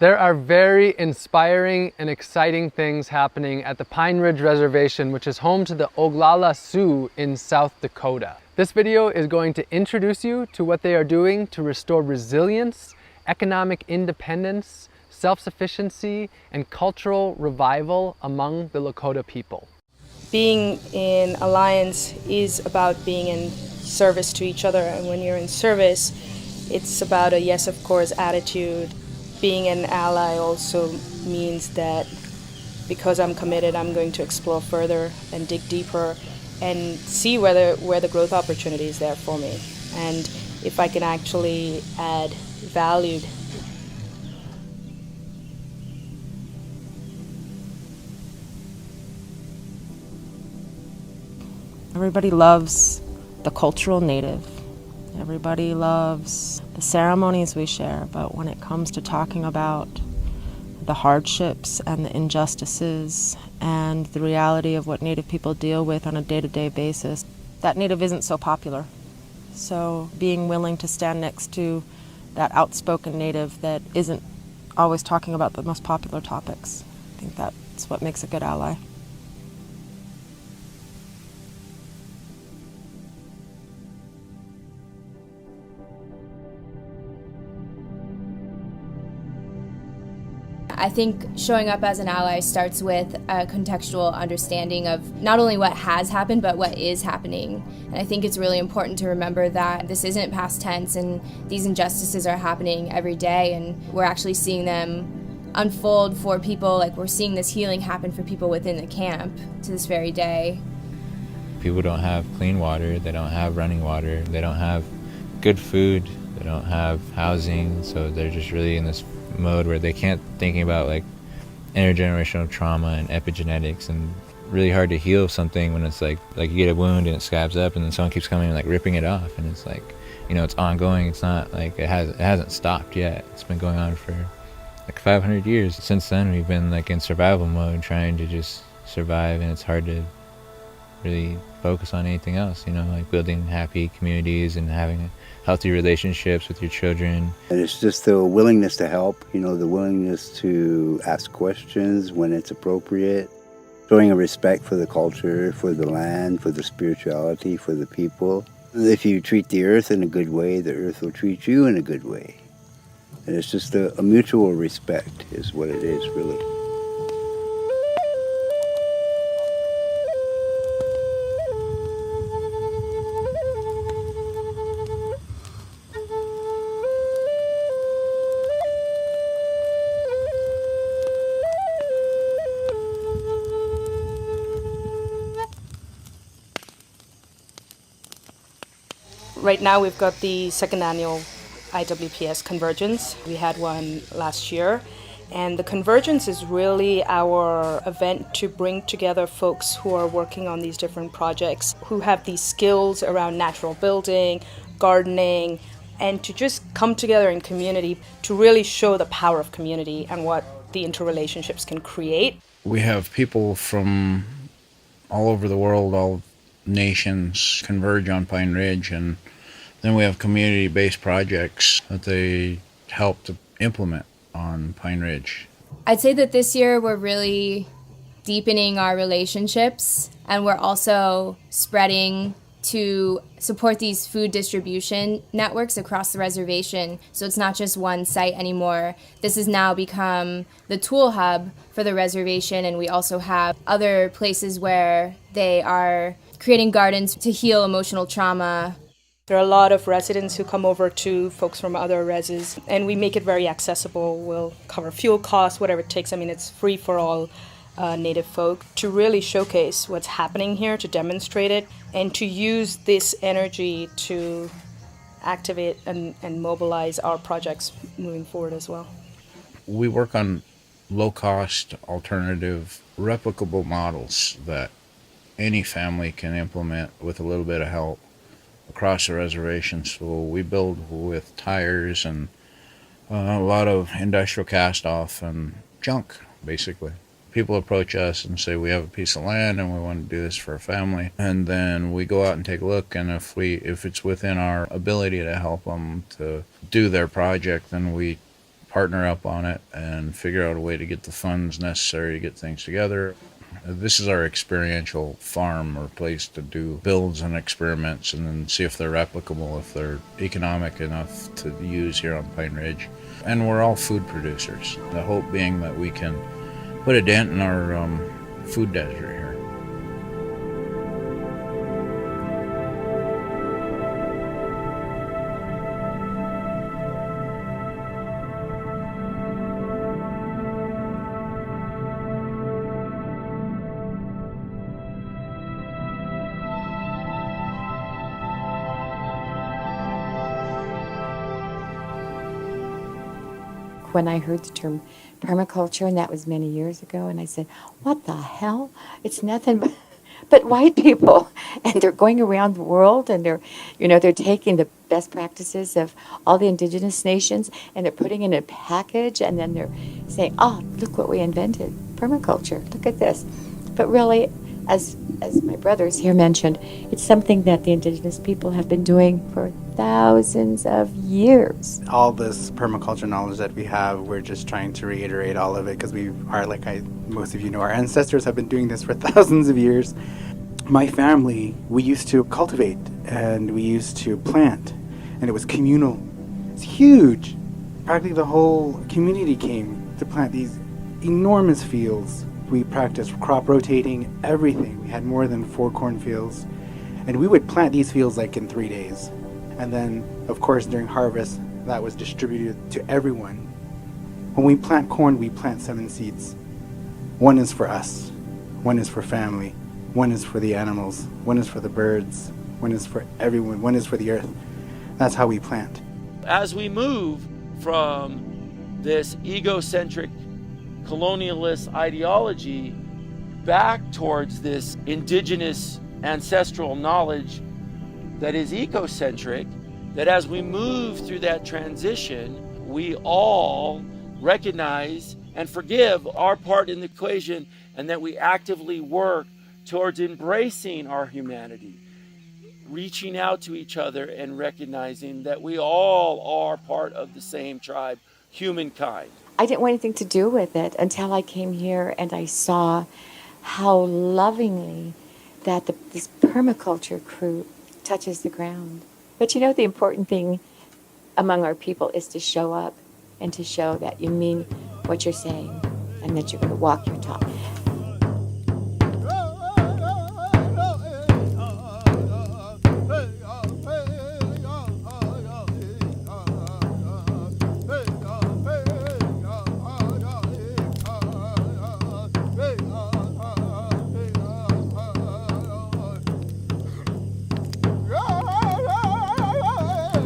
There are very inspiring and exciting things happening at the Pine Ridge Reservation, which is home to the Oglala Sioux in South Dakota. This video is going to introduce you to what they are doing to restore resilience, economic independence, self-sufficiency, and cultural revival among the Lakota people. Being in alliance is about being in service to each other, and when you're in service, it's about a yes of course attitude. Being an ally also means that because I'm committed, I'm going to explore further and dig deeper and see where the growth opportunity is there for me, and if I can actually add value. Everybody loves the cultural native. Everybody loves the ceremonies we share, but when it comes to talking about the hardships and the injustices and the reality of what Native people deal with on a day-to-day basis, that Native isn't so popular. So being willing to stand next to that outspoken Native that isn't always talking about the most popular topics, I think that's what makes a good ally. I think showing up as an ally starts with a contextual understanding of not only what has happened, but what is happening. And I think it's really important to remember that this isn't past tense and these injustices are happening every day, and we're actually seeing them unfold for people. Like, we're seeing this healing happen for people within the camp to this very day. People don't have clean water, they don't have running water, they don't have good food, they don't have housing, so they're just really in this mode where they can't thinking about like intergenerational trauma and epigenetics, and really hard to heal something when it's like you get a wound and it scabs up and then someone keeps coming and like ripping it off, and it's like, you know, it's ongoing. It's not like it hasn't stopped yet. It's been going on for like 500 years. Since then we've been like in survival mode, trying to just survive, and it's hard to really focus on anything else, you know, like building happy communities and having healthy relationships with your children. And it's just the willingness to help, you know, the willingness to ask questions when it's appropriate, showing a respect for the culture, for the land, for the spirituality, for the people. If you treat the earth in a good way, the earth will treat you in a good way. And it's just a mutual respect is what it is, really. Right now we've got the second annual IWPS Convergence. We had one last year, and the Convergence is really our event to bring together folks who are working on these different projects, who have these skills around natural building, gardening, and to just come together in community to really show the power of community and what the interrelationships can create. We have people from all over the world, all nations converge on Pine Ridge, and then we have community-based projects that they help to implement on Pine Ridge. I'd say that this year we're really deepening our relationships, and we're also spreading to support these food distribution networks across the reservation. So it's not just one site anymore. This has now become the tool hub for the reservation, and we also have other places where they are creating gardens to heal emotional trauma. There are a lot of residents who come over to folks from other reses, and we make it very accessible. We'll cover fuel costs, whatever it takes. I mean, it's free for all Native folk to really showcase what's happening here, to demonstrate it, and to use this energy to activate and mobilize our projects moving forward as well. We work on low-cost, alternative, replicable models that any family can implement with a little bit of help across the reservation. So we build with tires and a lot of industrial cast-off and junk, basically. People approach us and say, we have a piece of land and we want to do this for a family. And then we go out and take a look, and if it's within our ability to help them to do their project, then we partner up on it and figure out a way to get the funds necessary to get things together. This is our experiential farm or place to do builds and experiments and then see if they're replicable, if they're economic enough to use here on Pine Ridge. And we're all food producers, the hope being that we can put a dent in our food desert here. When I heard the term permaculture, and that was many years ago, and I said, what the hell? It's nothing but white people. And they're going around the world and they're taking the best practices of all the indigenous nations and they're putting in a package and then they're saying, oh, look what we invented, permaculture, look at this. But really, as my brothers here mentioned, it's something that the indigenous people have been doing for thousands of years. All this permaculture knowledge that we have, we're just trying to reiterate all of it because we are, most of you know, our ancestors have been doing this for thousands of years. My family, we used to cultivate and we used to plant, and it was communal. It's huge. Practically the whole community came to plant these enormous fields. We practiced crop rotating, everything. We had more than 4 cornfields, and we would plant these fields like in 3 days. And then, of course, during harvest, that was distributed to everyone. When we plant corn, we plant 7 seeds. 1 is for us, 1 is for family, 1 is for the animals, 1 is for the birds, 1 is for everyone, 1 is for the earth. That's how we plant. As we move from this egocentric colonialist ideology back towards this indigenous ancestral knowledge that is ecocentric, that as we move through that transition, we all recognize and forgive our part in the equation, and that we actively work towards embracing our humanity, reaching out to each other and recognizing that we all are part of the same tribe, humankind. I didn't want anything to do with it until I came here and I saw how lovingly that this permaculture crew touches the ground. But you know, the important thing among our people is to show up and to show that you mean what you're saying and that you're going to walk your talk.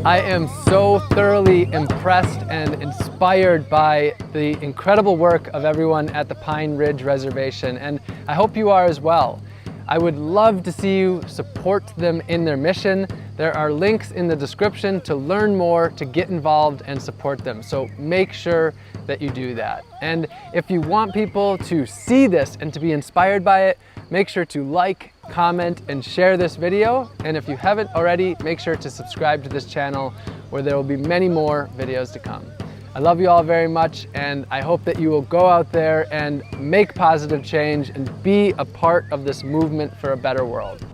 I am so thoroughly impressed and inspired by the incredible work of everyone at the Pine Ridge Reservation, and I hope you are as well. I would love to see you support them in their mission. There are links in the description to learn more, to get involved and support them. So make sure that you do that. And if you want people to see this and to be inspired by it, make sure to like, comment, and share this video. And if you haven't already, make sure to subscribe to this channel where there will be many more videos to come. I love you all very much, and I hope that you will go out there and make positive change and be a part of this movement for a better world.